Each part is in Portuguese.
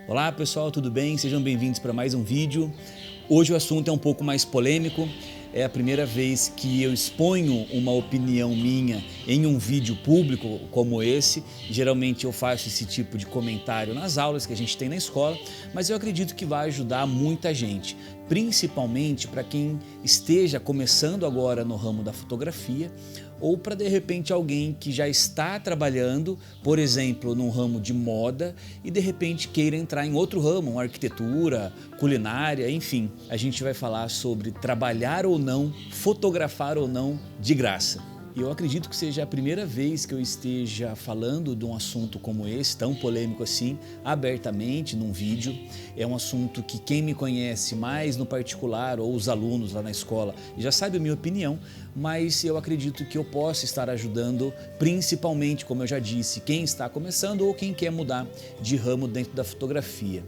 Olá pessoal, tudo bem? Sejam bem-vindos para mais um vídeo. Hoje o assunto é um pouco mais polêmico. É a primeira vez que eu exponho uma opinião minha em um vídeo público como esse. Geralmente eu faço esse tipo de comentário nas aulas que a gente tem na escola, mas eu acredito que vai ajudar muita gente, principalmente para quem esteja começando agora no ramo da fotografia ou para de repente alguém que já está trabalhando, por exemplo, num ramo de moda e de repente queira entrar em outro ramo, uma arquitetura, culinária, enfim. A gente vai falar sobre trabalhar ou não, fotografar ou não de graça. Eu acredito que seja a primeira vez que eu esteja falando de um assunto como esse, tão polêmico assim, abertamente num vídeo. É um assunto que quem me conhece mais no particular ou os alunos lá na escola já sabe a minha opinião, mas eu acredito que eu possa estar ajudando principalmente, como eu já disse, quem está começando ou quem quer mudar de ramo dentro da fotografia.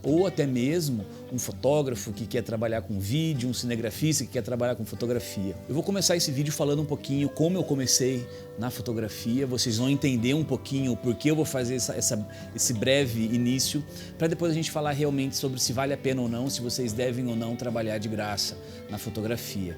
Ou até mesmo um fotógrafo que quer trabalhar com vídeo, um cinegrafista que quer trabalhar com fotografia. Eu vou começar esse vídeo falando um pouquinho como eu comecei na fotografia, vocês vão entender um pouquinho o porquê eu vou fazer esse breve início, para depois a gente falar realmente sobre se vale a pena ou não, se vocês devem ou não trabalhar de graça na fotografia.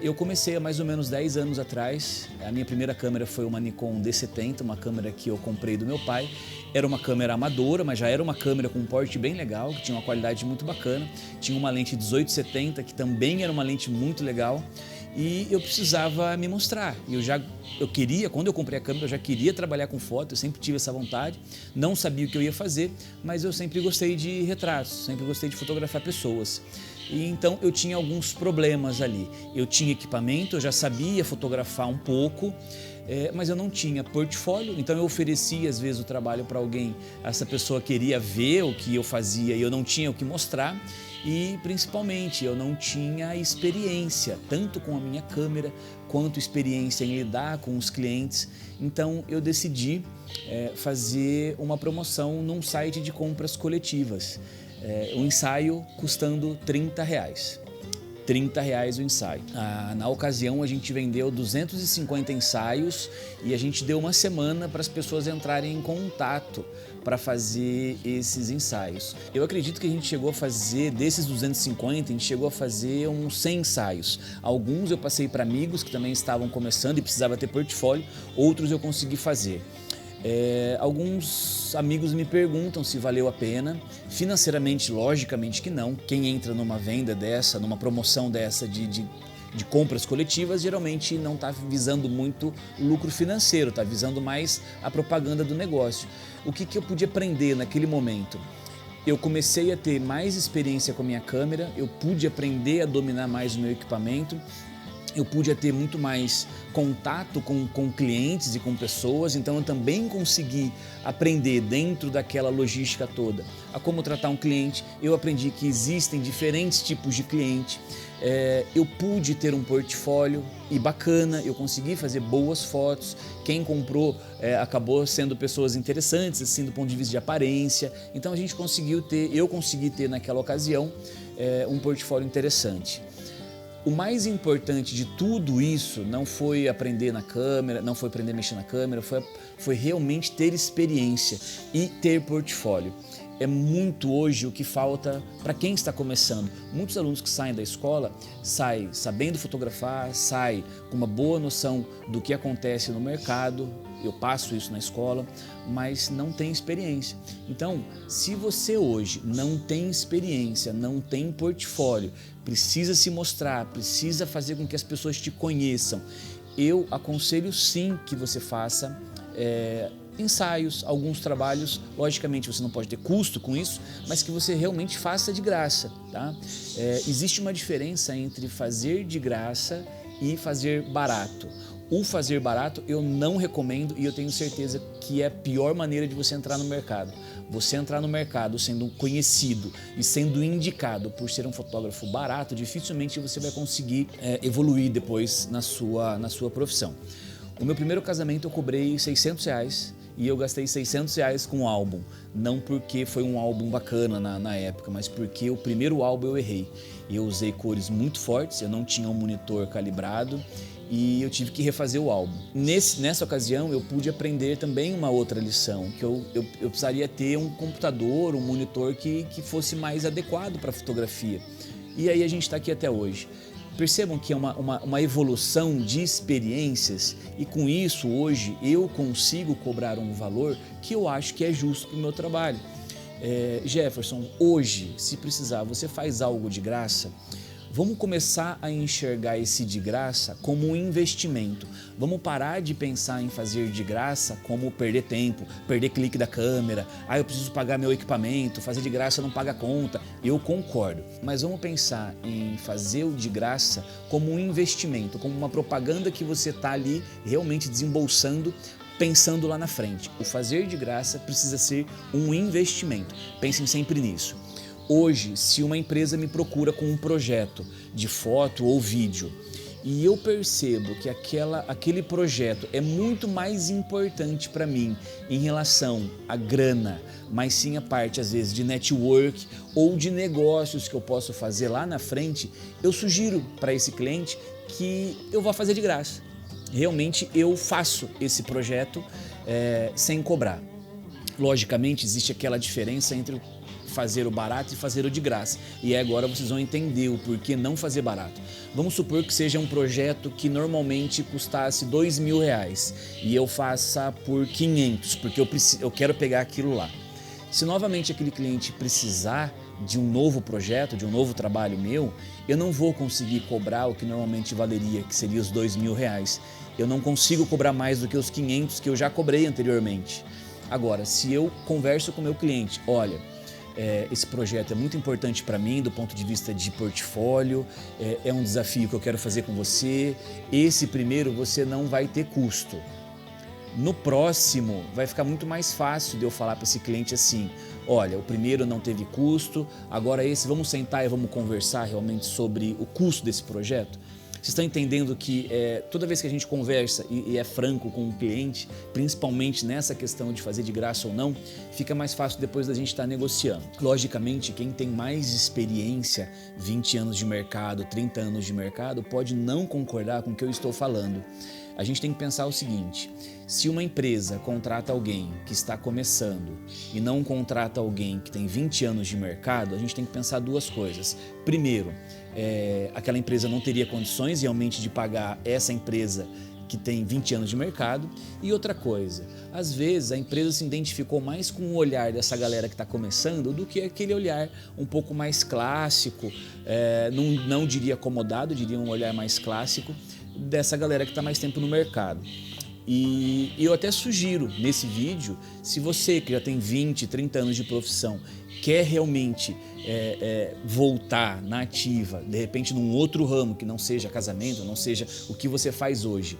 Eu comecei há mais ou menos 10 anos atrás, a minha primeira câmera foi uma Nikon D70, uma câmera que eu comprei do meu pai. Era uma câmera amadora, mas já era uma câmera com um porte bem legal, que tinha uma qualidade muito bacana. Tinha uma lente 18-70, que também era uma lente muito legal. E eu precisava me mostrar. Eu queria, quando eu comprei a câmera, eu já queria trabalhar com foto, eu sempre tive essa vontade. Não sabia o que eu ia fazer, mas eu sempre gostei de retratos, sempre gostei de fotografar pessoas. E então eu tinha alguns problemas ali. Eu tinha equipamento, eu já sabia fotografar um pouco, mas eu não tinha portfólio, então eu oferecia às vezes o trabalho para alguém, essa pessoa queria ver o que eu fazia e eu não tinha o que mostrar. E principalmente eu não tinha experiência, tanto com a minha câmera, quanto experiência em lidar com os clientes. Então eu decidi fazer uma promoção num site de compras coletivas. Um ensaio custando R$30. R$30 o ensaio. Na ocasião a gente vendeu 250 ensaios e a gente deu uma semana para as pessoas entrarem em contato para fazer esses ensaios. Eu acredito que a gente chegou a fazer, desses 250, a gente chegou a fazer uns 100 ensaios. Alguns eu passei para amigos que também estavam começando e precisava ter portfólio, outros eu consegui fazer. Alguns amigos me perguntam se valeu a pena. Financeiramente, logicamente que não. Quem entra numa venda dessa, numa promoção dessa de compras coletivas, geralmente não está visando muito o lucro financeiro, está visando mais a propaganda do negócio. O que eu pude aprender naquele momento? Eu comecei a ter mais experiência com a minha câmera, eu pude aprender a dominar mais o meu equipamento, eu pude ter muito mais contato com clientes e com pessoas, então eu também consegui aprender dentro daquela logística toda a como tratar um cliente. Eu aprendi que existem diferentes tipos de cliente, eu pude ter um portfólio e bacana, eu consegui fazer boas fotos, quem comprou acabou sendo pessoas interessantes assim do ponto de vista de aparência, então a gente eu consegui ter naquela ocasião um portfólio interessante. O mais importante de tudo isso não foi aprender na câmera, não foi aprender a mexer na câmera, foi realmente ter experiência e ter portfólio. É muito hoje o que falta para quem está começando. Muitos alunos que saem da escola saem sabendo fotografar, saem com uma boa noção do que acontece no mercado. Eu passo isso na escola, mas não tem experiência. Então, se você hoje não tem experiência, não tem portfólio, precisa se mostrar, precisa fazer com que as pessoas te conheçam, eu aconselho sim que você faça ensaios, alguns trabalhos. Logicamente você não pode ter custo com isso, mas que você realmente faça de graça, tá? Existe uma diferença entre fazer de graça e fazer barato. O fazer barato eu não recomendo e eu tenho certeza que é a pior maneira de você entrar no mercado. Você entrar no mercado sendo conhecido e sendo indicado por ser um fotógrafo barato, dificilmente você vai conseguir evoluir depois na sua profissão. O meu primeiro casamento eu cobrei R$600 e eu gastei R$600 com o álbum. Não porque foi um álbum bacana na época, mas porque o primeiro álbum eu errei. Eu usei cores muito fortes, eu não tinha um monitor calibrado e eu tive que refazer o álbum. Nessa ocasião eu pude aprender também uma outra lição, que eu precisaria ter um computador, um monitor que fosse mais adequado para a fotografia. E aí a gente está aqui até hoje. Percebam que é uma evolução de experiências e com isso hoje eu consigo cobrar um valor que eu acho que é justo para o meu trabalho. Jefferson, hoje, se precisar, você faz algo de graça? Vamos começar a enxergar esse de graça como um investimento. Vamos parar de pensar em fazer de graça como perder tempo, perder clique da câmera. Eu preciso pagar meu equipamento, fazer de graça não paga conta. Eu concordo, mas vamos pensar em fazer o de graça como um investimento, como uma propaganda que você está ali realmente desembolsando, pensando lá na frente. O fazer de graça precisa ser um investimento. Pensem sempre nisso. Hoje, se uma empresa me procura com um projeto de foto ou vídeo e eu percebo que aquele projeto é muito mais importante para mim em relação à grana, mas sim a parte às vezes de network ou de negócios que eu posso fazer lá na frente, eu sugiro para esse cliente que eu vá fazer de graça. Realmente eu faço esse projeto sem cobrar. Logicamente existe aquela diferença entre fazer o barato e fazer o de graça. E agora vocês vão entender o porquê não fazer barato. Vamos supor que seja um projeto que normalmente custasse R$2.000 e eu faça por 500, porque eu quero pegar aquilo lá. Se novamente aquele cliente precisar de um novo projeto, de um novo trabalho meu, eu não vou conseguir cobrar o que normalmente valeria, que seria os R$2.000. Eu não consigo cobrar mais do que os 500 que eu já cobrei anteriormente. Agora, se eu converso com o meu cliente, olha, esse projeto é muito importante para mim do ponto de vista de portfólio, é um desafio que eu quero fazer com você, esse primeiro você não vai ter custo. No próximo vai ficar muito mais fácil de eu falar para esse cliente assim, olha, o primeiro não teve custo, agora esse vamos sentar e vamos conversar realmente sobre o custo desse projeto. Vocês estão entendendo que toda vez que a gente conversa e é franco com o cliente, principalmente nessa questão de fazer de graça ou não, fica mais fácil depois da gente estar negociando. Logicamente, quem tem mais experiência, 20 anos de mercado, 30 anos de mercado, pode não concordar com o que eu estou falando. A gente tem que pensar o seguinte, se uma empresa contrata alguém que está começando e não contrata alguém que tem 20 anos de mercado, a gente tem que pensar duas coisas. Primeiro, aquela empresa não teria condições realmente de pagar essa empresa que tem 20 anos de mercado. E outra coisa, às vezes a empresa se identificou mais com o olhar dessa galera que está começando do que aquele olhar um pouco mais clássico, não diria acomodado, diria um olhar mais clássico dessa galera que está mais tempo no mercado. E eu até sugiro nesse vídeo, se você que já tem 20, 30 anos de profissão, quer realmente voltar na ativa, de repente num outro ramo que não seja casamento, não seja o que você faz hoje,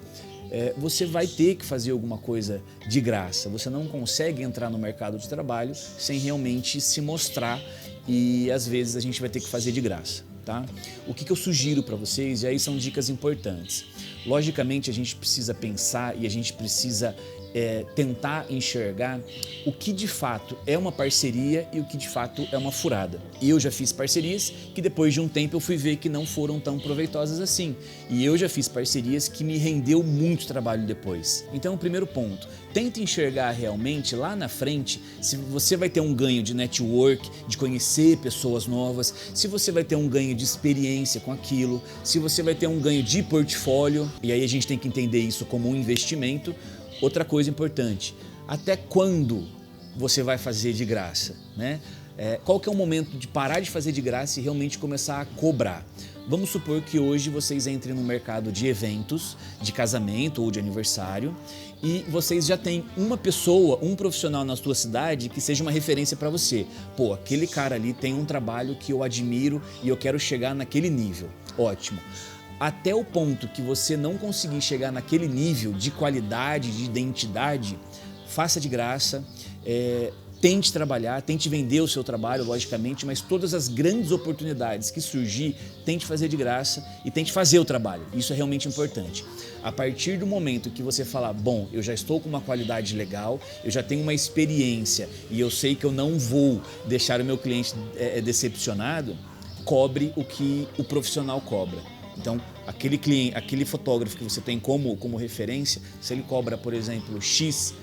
você vai ter que fazer alguma coisa de graça. Você não consegue entrar no mercado de trabalho sem realmente se mostrar e às vezes a gente vai ter que fazer de graça. Tá? O que eu sugiro para vocês, e aí são dicas importantes. Logicamente a gente precisa pensar e a gente precisa tentar enxergar o que de fato é uma parceria e o que de fato é uma furada. Eu já fiz parcerias que depois de um tempo eu fui ver que não foram tão proveitosas assim. E eu já fiz parcerias que me rendeu muito trabalho depois. Então, o primeiro ponto, tente enxergar realmente lá na frente se você vai ter um ganho de network, de conhecer pessoas novas, se você vai ter um ganho de experiência com aquilo, se você vai ter um ganho de portfólio, e aí a gente tem que entender isso como um investimento. Outra coisa importante, até quando você vai fazer de graça, né? Qual que é o momento de parar de fazer de graça e realmente começar a cobrar? Vamos supor que hoje vocês entrem no mercado de eventos, de casamento ou de aniversário e vocês já têm uma pessoa, um profissional na sua cidade que seja uma referência para você. Pô, aquele cara ali tem um trabalho que eu admiro e eu quero chegar naquele nível. Ótimo. Até o ponto que você não conseguir chegar naquele nível de qualidade, de identidade, faça de graça, tente trabalhar, tente vender o seu trabalho, logicamente, mas todas as grandes oportunidades que surgir, tente fazer de graça e tente fazer o trabalho. Isso é realmente importante. A partir do momento que você falar, bom, eu já estou com uma qualidade legal, eu já tenho uma experiência e eu sei que eu não vou deixar o meu cliente decepcionado, cobre o que o profissional cobra. Então, aquele cliente, aquele fotógrafo que você tem como referência, se ele cobra, por exemplo, X,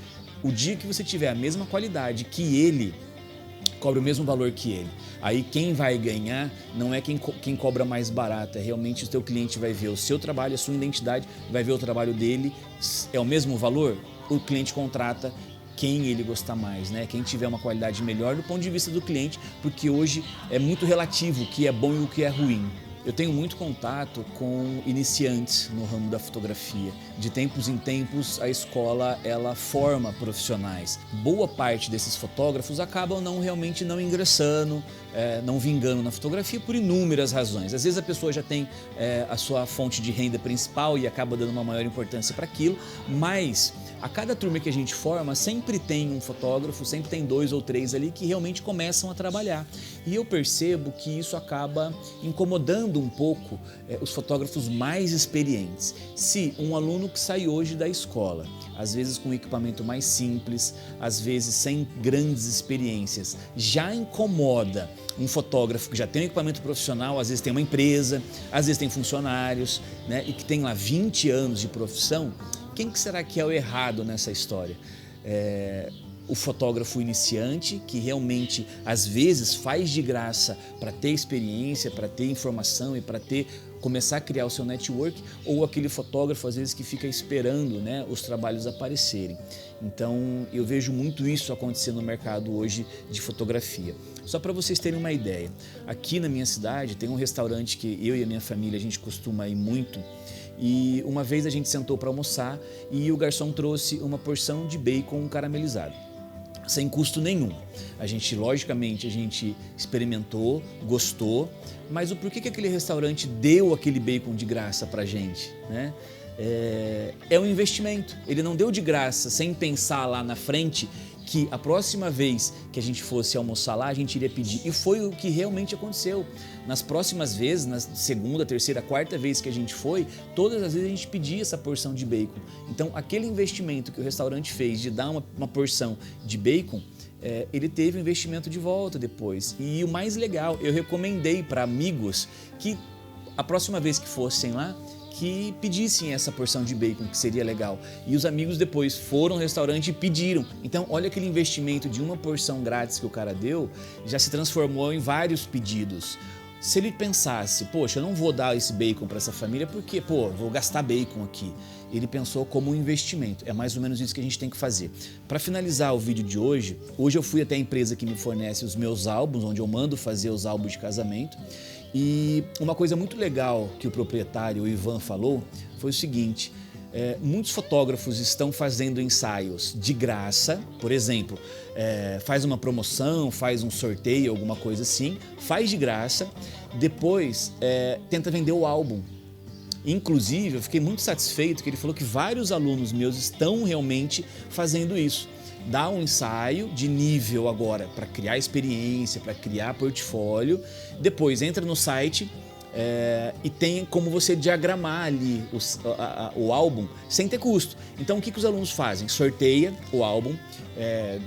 o dia que você tiver a mesma qualidade que ele, cobra o mesmo valor que ele. Aí quem vai ganhar não é quem cobra mais barato, é realmente o teu cliente vai ver o seu trabalho, a sua identidade, vai ver o trabalho dele, é o mesmo valor, o cliente contrata quem ele gostar mais, né? Quem tiver uma qualidade melhor do ponto de vista do cliente, porque hoje é muito relativo o que é bom e o que é ruim. Eu tenho muito contato com iniciantes no ramo da fotografia. De tempos em tempos, a escola ela forma profissionais. Boa parte desses fotógrafos acabam realmente não ingressando, não vingando na fotografia por inúmeras razões. Às vezes a pessoa já tem a sua fonte de renda principal e acaba dando uma maior importância para aquilo, mas a cada turma que a gente forma, sempre tem um fotógrafo, sempre tem 2 ou 3 ali que realmente começam a trabalhar. E eu percebo que isso acaba incomodando um pouco os fotógrafos mais experientes. Se um aluno que sai hoje da escola, às vezes com um equipamento mais simples, às vezes sem grandes experiências, já incomoda um fotógrafo que já tem um equipamento profissional, às vezes tem uma empresa, às vezes tem funcionários, né, e que tem lá 20 anos de profissão, quem que será que é o errado nessa história? O fotógrafo iniciante, que realmente às vezes faz de graça para ter experiência, para ter informação e para começar a criar o seu network, ou aquele fotógrafo às vezes que fica esperando, né, os trabalhos aparecerem. Então eu vejo muito isso acontecer no mercado hoje de fotografia. Só para vocês terem uma ideia, aqui na minha cidade tem um restaurante que eu e a minha família a gente costuma ir muito. E uma vez a gente sentou para almoçar e o garçom trouxe uma porção de bacon caramelizado, sem custo nenhum. Logicamente, a gente experimentou, gostou, mas o porquê que aquele restaurante deu aquele bacon de graça para a gente, né? É um investimento. Ele não deu de graça sem pensar lá na frente que a próxima vez que a gente fosse almoçar lá, a gente iria pedir. E foi o que realmente aconteceu. Nas próximas vezes, na segunda, terceira, quarta vez que a gente foi, todas as vezes a gente pedia essa porção de bacon. Então, aquele investimento que o restaurante fez de dar uma porção de bacon, ele teve um investimento de volta depois. E o mais legal, eu recomendei para amigos que a próxima vez que fossem lá, que pedissem essa porção de bacon, que seria legal. E os amigos depois foram ao restaurante e pediram. Então, olha aquele investimento de uma porção grátis que o cara deu, já se transformou em vários pedidos. Se ele pensasse, poxa, eu não vou dar esse bacon para essa família porque, vou gastar bacon aqui. Ele pensou como um investimento. É mais ou menos isso que a gente tem que fazer. Para finalizar o vídeo de hoje eu fui até a empresa que me fornece os meus álbuns, onde eu mando fazer os álbuns de casamento. E uma coisa muito legal que o proprietário, o Ivan, falou foi o seguinte: muitos fotógrafos estão fazendo ensaios de graça, por exemplo, faz uma promoção, faz um sorteio, alguma coisa assim, faz de graça, depois tenta vender o álbum. Inclusive, eu fiquei muito satisfeito que ele falou que vários alunos meus estão realmente fazendo isso. Dá um ensaio de nível agora para criar experiência, para criar portfólio, depois entra no site e tem como você diagramar ali o álbum sem ter custo. Então o que os alunos fazem? Sorteia o álbum,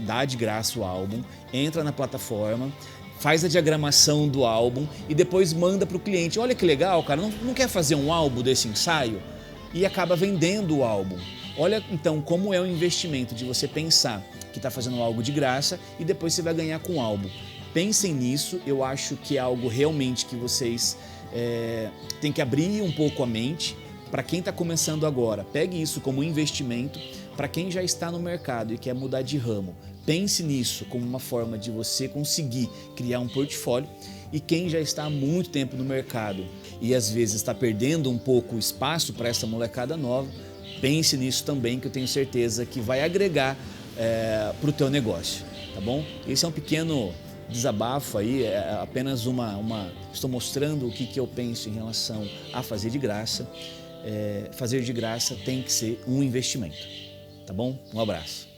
dá de graça o álbum, entra na plataforma, faz a diagramação do álbum e depois manda para o cliente. Olha que legal, cara, não quer fazer um álbum desse ensaio? E acaba vendendo o álbum. Olha então como é o investimento de você pensar que está fazendo algo de graça e depois você vai ganhar com o álbum. Pensem nisso, eu acho que é algo realmente que vocês têm que abrir um pouco a mente. Para quem está começando agora, pegue isso como investimento. Para quem já está no mercado e quer mudar de ramo, pense nisso como uma forma de você conseguir criar um portfólio. E quem já está há muito tempo no mercado e às vezes está perdendo um pouco o espaço para essa molecada nova, pense nisso também, que eu tenho certeza que vai agregar para o teu negócio, tá bom? Esse é um pequeno desabafo aí, apenas estou mostrando o que eu penso em relação a fazer de graça. Fazer de graça tem que ser um investimento, tá bom? Um abraço.